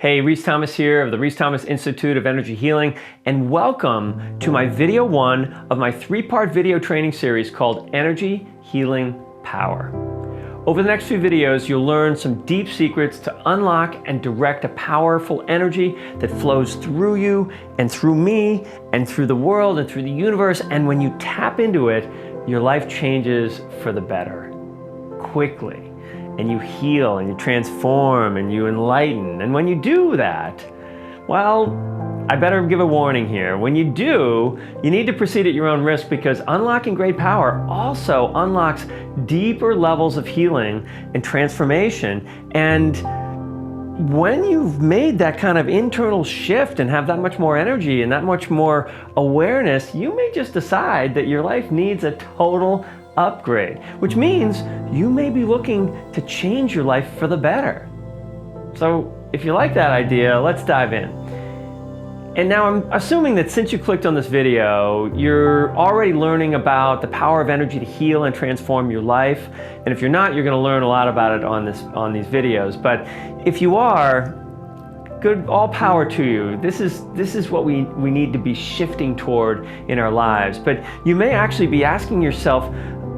Hey, Rhys Thomas here of the Rhys Thomas Institute of Energy Healing, and welcome to my video 1 of my 3-part video training series called Energy Healing Power. Over the next few videos, you'll learn some deep secrets to unlock and direct a powerful energy that flows through you and through me and through the world and through the universe. And when you tap into it, your life changes for the better, quickly. And you heal and you transform and you enlighten. And when you do that, well, I better give a warning here. When you do, you need to proceed at your own risk, because unlocking great power also unlocks deeper levels of healing and transformation. And when you've made that kind of internal shift and have that much more energy and that much more awareness, you may just decide that your life needs a total upgrade, which means you may be looking to change your life for the better. So if you like that idea, let's dive in. And now I'm assuming that since you clicked on this video, you're already learning about the power of energy to heal and transform your life. And if you're not, you're going to learn a lot about it on these videos. But if you are, good, all power to you. This is what we need to be shifting toward in our lives. But you may actually be asking yourself,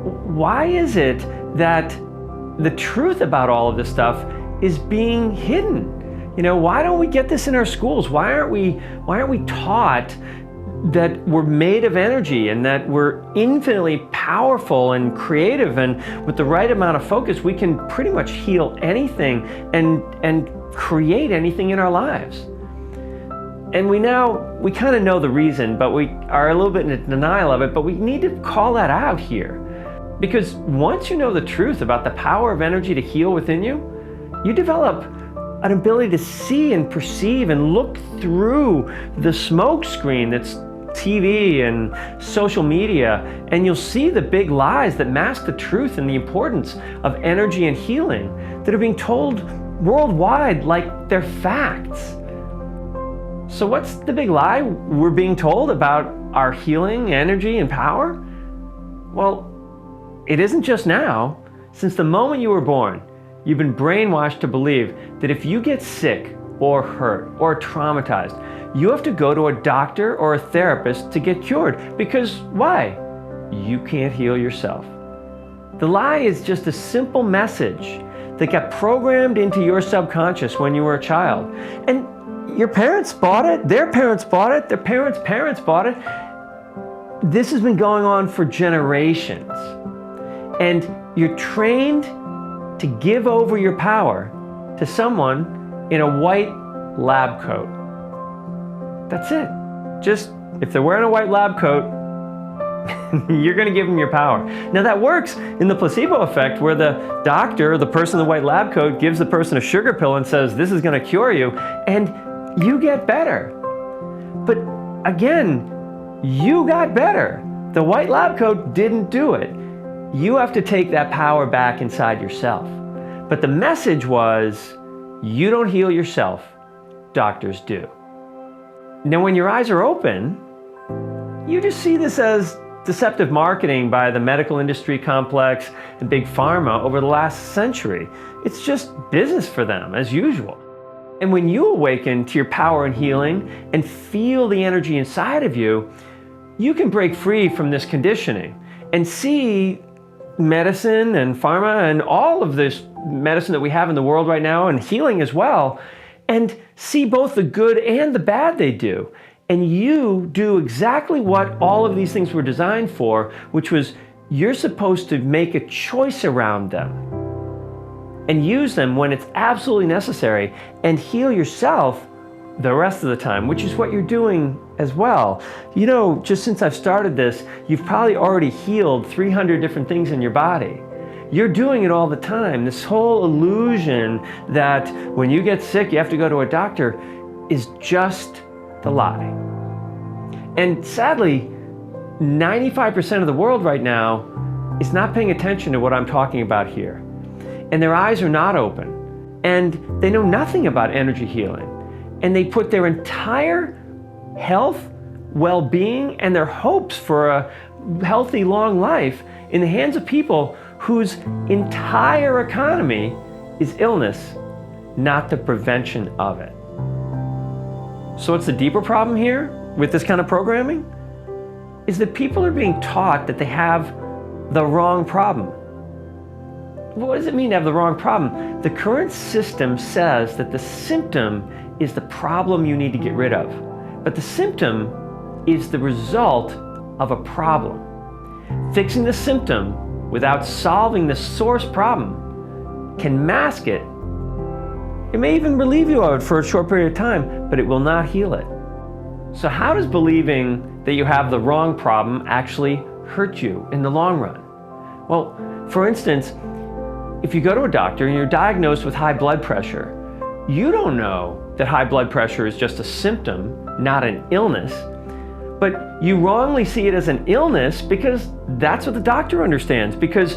why is it that the truth about all of this stuff is being hidden? You know, why don't we get this in our schools? Why aren't we taught that we're made of energy and that we're infinitely powerful and creative, and with the right amount of focus we can pretty much heal anything and create anything in our lives? And we kind of know the reason, but we are a little bit in denial of it, but we need to call that out here. Because once you know the truth about the power of energy to heal within you, you develop an ability to see and perceive and look through the smoke screen that's TV and social media, and you'll see the big lies that mask the truth and the importance of energy and healing that are being told worldwide like they're facts. So what's the big lie we're being told about our healing, energy, and power? Well, it isn't just now. Since the moment you were born, you've been brainwashed to believe that if you get sick or hurt or traumatized, you have to go to a doctor or a therapist to get cured. Because why? You can't heal yourself. The lie is just a simple message that got programmed into your subconscious when you were a child. And your parents bought it, their parents bought it, their parents' parents bought it. This has been going on for generations. And you're trained to give over your power to someone in a white lab coat. That's it. Just, if they're wearing a white lab coat, you're going to give them your power. Now that works in the placebo effect, where the doctor, the person in the white lab coat, gives the person a sugar pill and says, this is going to cure you, and you get better. But again, you got better. The white lab coat didn't do it. You have to take that power back inside yourself. But the message was, you don't heal yourself, doctors do. Now when your eyes are open, you just see this as deceptive marketing by the medical industry complex and big pharma over the last century. It's just business for them, as usual. And when you awaken to your power and healing and feel the energy inside of you, you can break free from this conditioning and see medicine and pharma and all of this medicine that we have in the world right now, and healing as well, and see both the good and the bad they do. And you do exactly what all of these things were designed for, which was you're supposed to make a choice around them and use them when it's absolutely necessary, and heal yourself the rest of the time, which is what you're doing as well. You know, just since I've started this, you've probably already healed 300 different things in your body. You're doing it all the time. This whole illusion that when you get sick, you have to go to a doctor is just the lie. And sadly, 95% of the world right now is not paying attention to what I'm talking about here. And their eyes are not open. And they know nothing about energy healing. And they put their entire health, well-being, and their hopes for a healthy, long life in the hands of people whose entire economy is illness, not the prevention of it. So what's the deeper problem here with this kind of programming? Is that people are being taught that they have the wrong problem. What does it mean to have the wrong problem? The current system says that the symptom is the problem you need to get rid of. But the symptom is the result of a problem. Fixing the symptom without solving the source problem can mask it. It may even relieve you of it for a short period of time, but it will not heal it. So how does believing that you have the wrong problem actually hurt you in the long run? Well, for instance, if you go to a doctor and you're diagnosed with high blood pressure, you don't know that high blood pressure is just a symptom, not an illness. But you wrongly see it as an illness because that's what the doctor understands. Because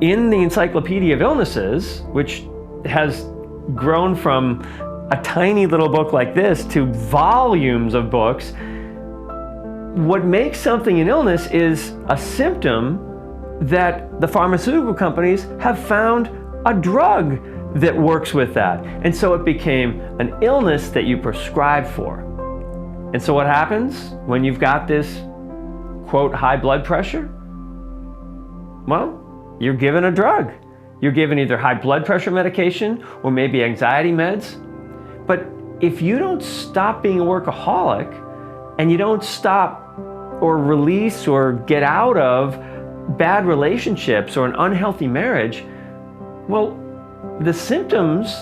in the Encyclopedia of Illnesses, which has grown from a tiny little book like this to volumes of books, what makes something an illness is a symptom that the pharmaceutical companies have found a drug that works with that. And so it became an illness that you prescribe for. And so what happens when you've got this, quote, high blood pressure? Well, you're given a drug. You're given either high blood pressure medication or maybe anxiety meds. But if you don't stop being a workaholic and you don't stop or release or get out of bad relationships or an unhealthy marriage, well, the symptoms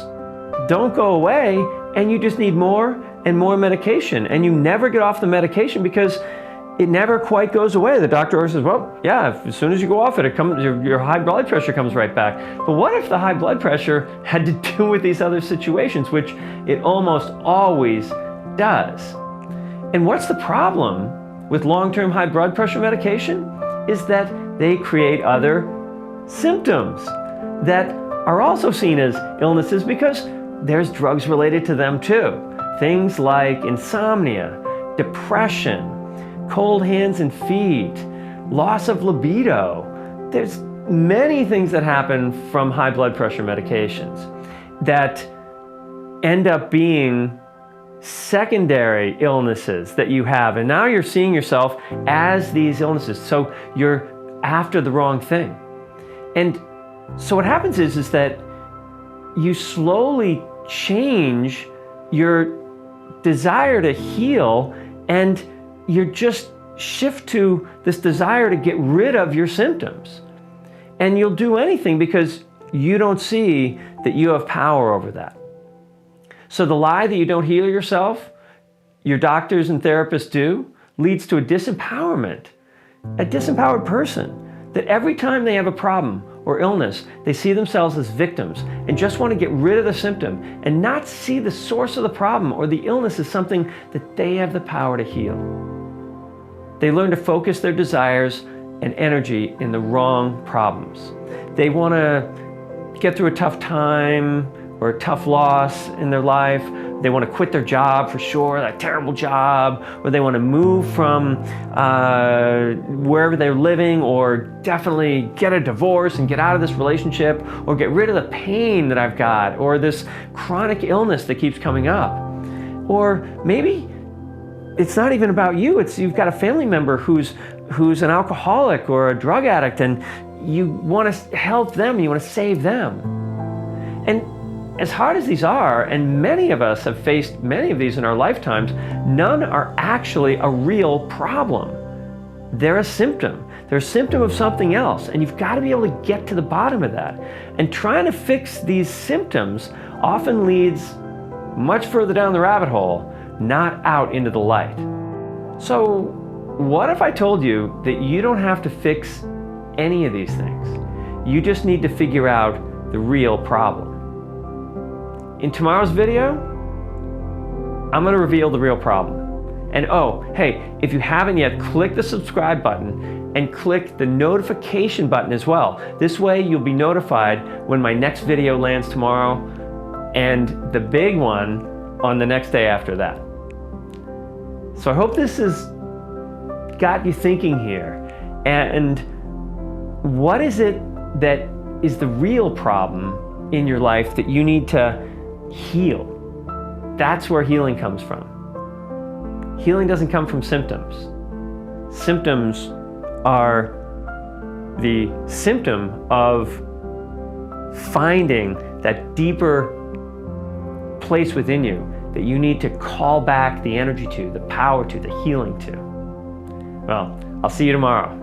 don't go away and you just need more and more medication, and you never get off the medication because it never quite goes away. The doctor always says, well, yeah, as soon as you go off it, your high blood pressure comes right back. But what if the high blood pressure had to do with these other situations, which it almost always does? And what's the problem with long-term high blood pressure medication is that they create other symptoms that are also seen as illnesses because there's drugs related to them too. Things like insomnia, depression, cold hands and feet, loss of libido. There's many things that happen from high blood pressure medications that end up being secondary illnesses that you have. And now you're seeing yourself as these illnesses. So you're after the wrong thing. And so what happens is that you slowly change your desire to heal, and you just shift to this desire to get rid of your symptoms. And you'll do anything because you don't see that you have power over that. So the lie that you don't heal yourself, your doctors and therapists do, leads to a disempowerment. A disempowered person that every time they have a problem or illness, they see themselves as victims and just want to get rid of the symptom and not see the source of the problem or the illness as something that they have the power to heal. They learn to focus their desires and energy in the wrong problems. They want to get through a tough time or a tough loss in their life. They want to quit their job for sure, that terrible job, or they want to move from wherever they're living, or definitely get a divorce and get out of this relationship, or get rid of the pain that I've got, or this chronic illness that keeps coming up. Or maybe it's not even about you, it's you've got a family member who's an alcoholic or a drug addict, and you want to help them, you want to save them. And as hard as these are, and many of us have faced many of these in our lifetimes, none are actually a real problem. They're a symptom. They're a symptom of something else, and you've got to be able to get to the bottom of that. And trying to fix these symptoms often leads much further down the rabbit hole, not out into the light. So what if I told you that you don't have to fix any of these things? You just need to figure out the real problem. In tomorrow's video, I'm going to reveal the real problem. And oh, hey, if you haven't yet, click the subscribe button and click the notification button as well. This way you'll be notified when my next video lands tomorrow and the big one on the next day after that. So I hope this has got you thinking here. And what is it that is the real problem in your life that you need to heal? That's where healing comes from. Healing doesn't come from symptoms. Symptoms are the symptom of finding that deeper place within you that you need to call back the energy to, the power to, the healing to. Well, I'll see you tomorrow.